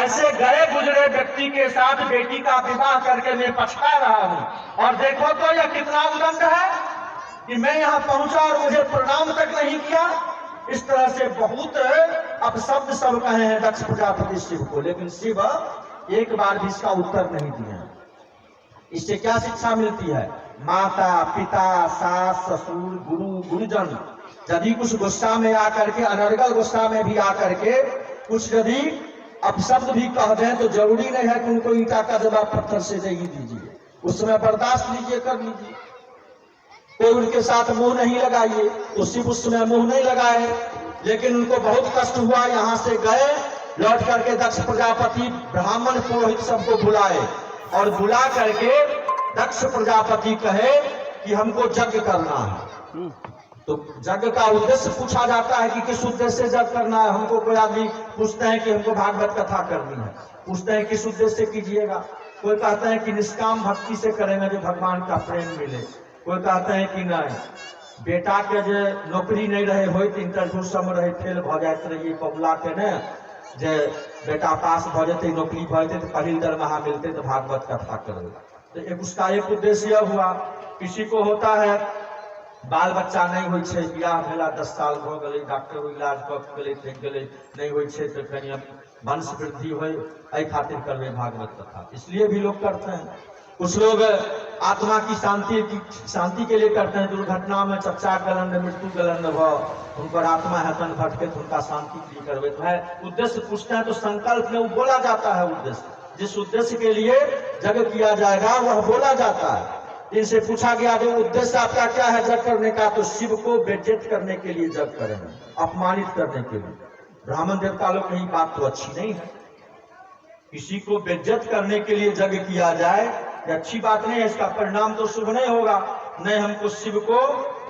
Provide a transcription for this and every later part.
ऐसे गए गुजरे व्यक्ति के साथ बेटी का विवाह करके मैं पछता रहा हूं। और देखो तो यह कितना उदंड है कि मैं यहां पहुंचा और मुझे प्रणाम तक नहीं किया। इस तरह से बहुत अपशब्द सब कहे हैं दक्ष प्रजापति शिव को, लेकिन शिव एक बार भी इसका उत्तर नहीं दिए। इससे क्या शिक्षा मिलती है? माता पिता सास ससुर गुरु गुरुजन यदि कुछ गुस्सा में आकर के, अनर्गल गुस्सा में भी आकर के कुछ यदि अपशब्द भी कह दें तो जरूरी नहीं है कि उनको ईंटा का जवाब पत्थर से दे ही दीजिए, उस समय बर्दाश्त लीजिए, कर लीजिए। कोई उनके साथ मुंह नहीं लगाइए, तो शिव उस समय मुंह नहीं लगाए। लेकिन उनको बहुत कष्ट हुआ, यहाँ से गए, लौट करके दक्ष प्रजापति ब्राह्मण पुरोहित सबको बुलाए और बुला करके दक्ष प्रजापति कहे कि हमको यज्ञ करना है। तो यज्ञ का उद्देश्य पूछा जाता है कि किस उद्देश्य से यज्ञ करना है। हमको कोई आदमी पूछते हैं कि हमको भागवत कथा करनी है, पूछते हैं किस उद्देश्य से कीजिएगा। कोई कहते हैं कि निष्काम भक्ति से करेंगे जो भगवान का प्रेम मिले, कोई कहते हैं कि नहीं बेटा के जो नौकरी नहीं रहे हो तो इंटरव्यू सब रहे फेल भ जाते रहिए कबुला के ने जे बेटा पास भ जाते नौकरी भ जाते तो पहिल दरमाहा मिलते तो भागवत कथा करेगा। तो एक उसका एक उद्देश्य यह हुआ। किसी को होता है बाल बच्चा नहीं हो बियाह भेला 10 साल भ गए, डॉक्टर इलाज कऽ गेलै थक गेलै नहीं हो तो कहीं वंश वृद्धि हो खातिर करवे भागवत कथा, इसलिए भी लोग करते हैं। कुछ लोग आत्मा की शांति के लिए करते हैं। दुर्घटना में चच्चा गलन मृत्यु गलन उनपर आत्मा हतन भटके तो उनका शांति के लिए करवे तो है उद्देश्य पूछते हैं। तो संकल्प में वो बोला जाता है उद्देश्य, जिस उद्देश्य के लिए यज्ञ किया जाएगा वह बोला जाता है। इनसे पूछा गया जो उद्देश्य आपका क्या है यज्ञ करने का, तो शिव को बेइज्जत करने के लिए यज्ञ करेंगे, अपमानित करने के लिए। ब्राह्मण देवता लोग कहीं बात तो अच्छी नहीं है, किसी को बेइज्जत करने के लिए यज्ञ किया जाए ये अच्छी बात नहीं है, इसका परिणाम तो शुभ नहीं होगा। नहीं, हमको शिव को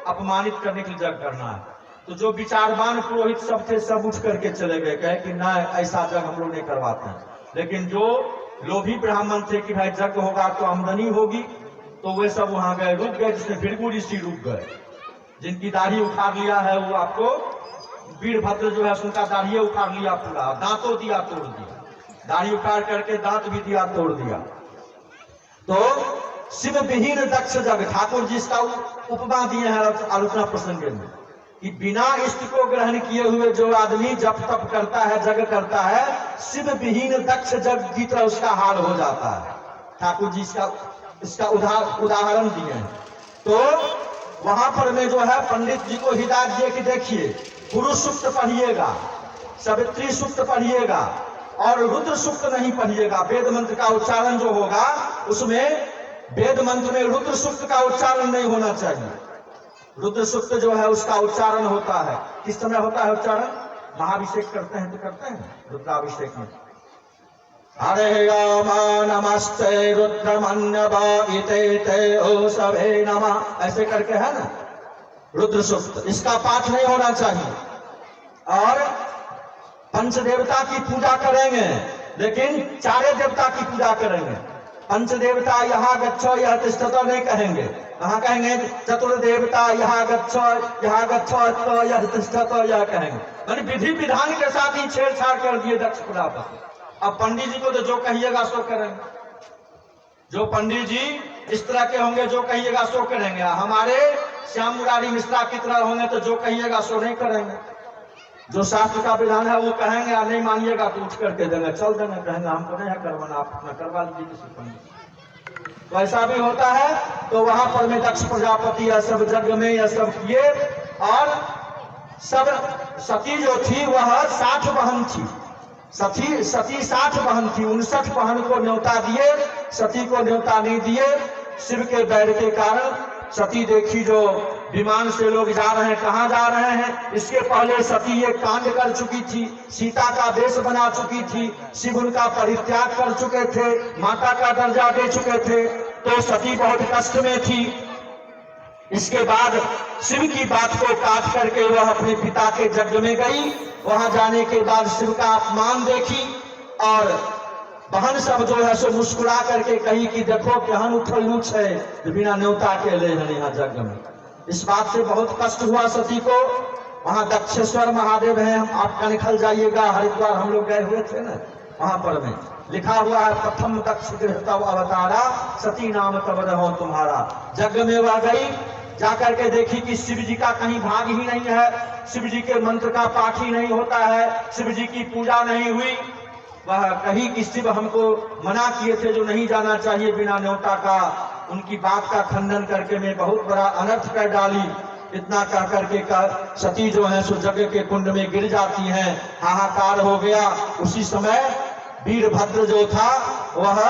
अपमानित करने के लिए यज्ञ करना है। तो जो विचारवान पुरोहित सब थे सब उठ करके चले गए, कहे कि ना ऐसा यज्ञ हम लोग नहीं करवाते हैं। लेकिन जो लोभी ब्राह्मण थे कि भाई यज्ञ होगा तो आमदनी होगी, तो वे सब वहां गए, रुक गए। जिसमें भृगु ऋषि रुक गए, जिनकी दाढ़ी उखाड़ लिया है वो आपको वीरभद्र जो है उनका दाढ़ी उखाड़ लिया पूरा, दांतों दिया तोड़ दिया, दाढ़ी उखाड़ करके दांत भी दिया तोड़ दिया। तो शिव विहीन दक्ष यज्ञ, ठाकुर जी इसका उपमा दिए हैं आलोचना प्रसंग में कि बिना इष्ट को ग्रहण किए हुए जो आदमी जप तप करता है यज्ञ करता है, शिव विहीन दक्ष यज्ञ की तरह उसका हाल हो जाता है। ठाकुर जी इसका उदाहरण दिए हैं। तो वहां पर में जो है पंडित जी को हिदायत दिए कि देखिए पुरुष सूक्त पढ़िएगा, सावित्री सूक्त पढ़िएगा और रुद्र सूक्त नहीं पढ़िएगा। वेद मंत्र का उच्चारण जो होगा उसमें वेद मंत्र में रुद्र सूक्त का उच्चारण नहीं होना चाहिए। रुद्र सूक्त जो है उसका उच्चारण होता है, किस समय होता है उच्चारण? महाभिषेक करते हैं तो करते हैं रुद्राभिषेक में। हरे राम नमस्ते रुद्रमन्यवागिते ते ओ सभे नमः, ऐसे करके है ना रुद्र सूक्त, इसका पाठ नहीं होना चाहिए। और पंचदेवता की पूजा करेंगे लेकिन चारे देवता की पूजा करेंगे। पंचदेवता यहाँ गच्छो यह तिष्ठतो नहीं कहेंगे, कहाँ कहेंगे चतुर्देवता यहाँ गच्छो तो यह तिष्ठतो यह कहेंगे। यानी विधि विधान के साथ ही छेड़छाड़ कर दिए दक्ष प्रजापति। अब पंडित जी को तो जो कहिएगा सो करेंगे, जो पंडित जी इस तरह के होंगे जो कहिएगा सो करेंगे। हमारे श्याम मुरारी मिश्रा की तरह होंगे तो जो कहिएगा सो नहीं करेंगे। जो शास्त्र का विधान है वो कहेंगे, नहीं मानिएगा तो उठ करके देंगे, चल देंगे, कहेंगे हमको नहीं है करवाना, आप अपना करवा लीजिए किसी पंडित। तो ऐसा भी होता है। तो वहां पर में दक्ष प्रजापति यह सब यज्ञ में यह सब किए। और सब सती जो थी वह 60 बहन थी, सती 60 बहन थी। 59 बहन को न्योता दिए, सती को न्योता नहीं दिए। शिव के बैर के कारण सती देखी जो विमान से लोग जा रहे हैं, कहाँ जा रहे हैं, इसके पहले सती एक कांड कर चुकी थी, सीता का वेश बना चुकी थी, शिव उनका परित्याग कर चुके थे, माता का दर्जा दे चुके थे, तो सती बहुत कष्ट में थी। इसके बाद शिव की बात को काट करके वह अपने पिता के यज्ञ में गई। वहां जाने के बाद शिव का अपमान देखी और बहन सब जो है सो मुस्कुरा करके कही कि देखो केहन उठलूच है बिना न्योता के ले हैं यहाँ यज्ञ में। इस बात से बहुत कष्ट हुआ सती को। वहां दक्षेश्वर महादेव हैं, आप कनखल जाइएगा, हरिद्वार हम लोग गए हुए थे ना, वहां पर में लिखा हुआ है, प्रथम दक्ष गृह तब अवतारा, सती नाम तब रहो तुम्हारा। यज्ञ में वह गई, जाकर के देखी कि शिव जी का कहीं भाग ही नहीं है, शिव जी के मंत्र का पाठ ही नहीं होता है, शिव जी की पूजा नहीं हुई। वह कही कि शिव हमको मना किए थे जो नहीं जाना चाहिए बिना न्योता का। उनकी बात का खंडन करके मैं बहुत बड़ा अनर्थ कर डाली। इतना कह करके सती जो है सो यज्ञ के कुंड में गिर जाती हैं। हाहाकार हो गया। उसी समय वीरभद्र जो था वह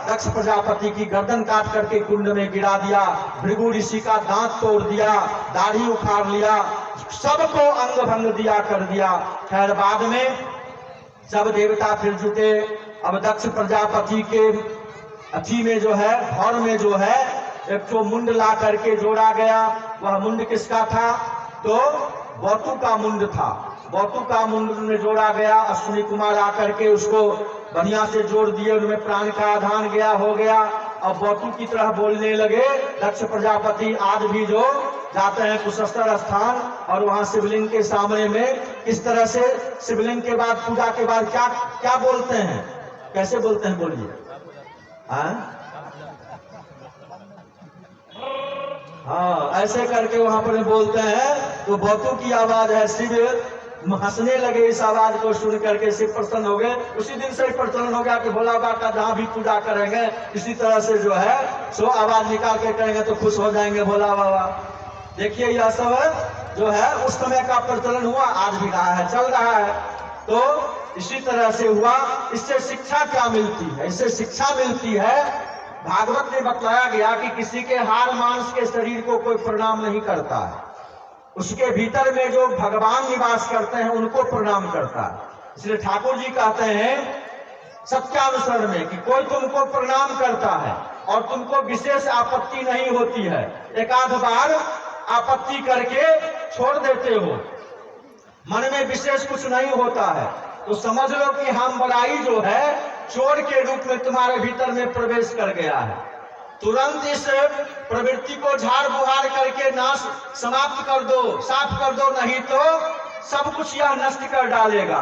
दक्ष प्रजापति की गर्दन काट करके कुंड में गिरा दिया, भृगु ऋषि का दांत तोड़ दिया, दाढ़ी उखाड़ लिया, सबको अंग भंग दिया कर दिया। खैर बाद में सब देवता फिर जुटे। अब दक्ष प्रजापति के अथी में जो है, भौर में जो है एक तो मुंड ला करके जोड़ा गया। वह मुंड किसका था? तो बौतु का मुंड था। बौतु का मुंड में जोड़ा गया। अश्विनी कुमार आकर के उसको बढ़िया से जोड़ दिए, उनमें प्राण का आधान गया हो गया। अब बौतु की तरह बोलने लगे। दक्ष प्रजापति आज भी जो जाते हैं कुशस्त्र स्थान और वहां शिवलिंग के सामने में किस तरह से शिवलिंग के बाद पूजा के बाद क्या क्या बोलते हैं, कैसे बोलते हैं बोलिए? हाँ, ऐसे करके वहां पर बोलते हैं। तो बौतु की आवाज है। शिव हंसने लगे इस आवाज को सुन करके, शिव प्रसन्न हो गए। उसी दिन से प्रचलन हो गया कि भोला बाबा का जहां भी पूजा करेंगे इसी तरह से जो है सो आवाज निकाल के करेंगे तो खुश हो जाएंगे भोला बाबा। देखिए यह सब जो है उस समय का प्रचलन हुआ, आज भी रहा है, चल रहा है। तो इसी तरह से हुआ। इससे शिक्षा क्या मिलती है? इससे शिक्षा मिलती है, भागवत में बतलाया गया कि किसी के हाड़ मांस के शरीर को कोई प्रणाम नहीं करता है, उसके भीतर में जो भगवान निवास करते हैं उनको प्रणाम करता है। इसलिए ठाकुर जी कहते हैं सत्यानुसरण में कि कोई तुमको प्रणाम करता है और तुमको विशेष आपत्ति नहीं होती है, एक आध बार आपत्ति करके छोड़ देते हो, मन में विशेष कुछ नहीं होता है, तो समझ लो कि हम बड़ाई जो है चोर के रूप में तुम्हारे भीतर में प्रवेश कर गया है। तुरंत इस प्रवृत्ति को झाड़ बुहार करके नाश समाप्त कर दो, साफ कर दो, नहीं तो सब कुछ यह नष्ट कर डालेगा।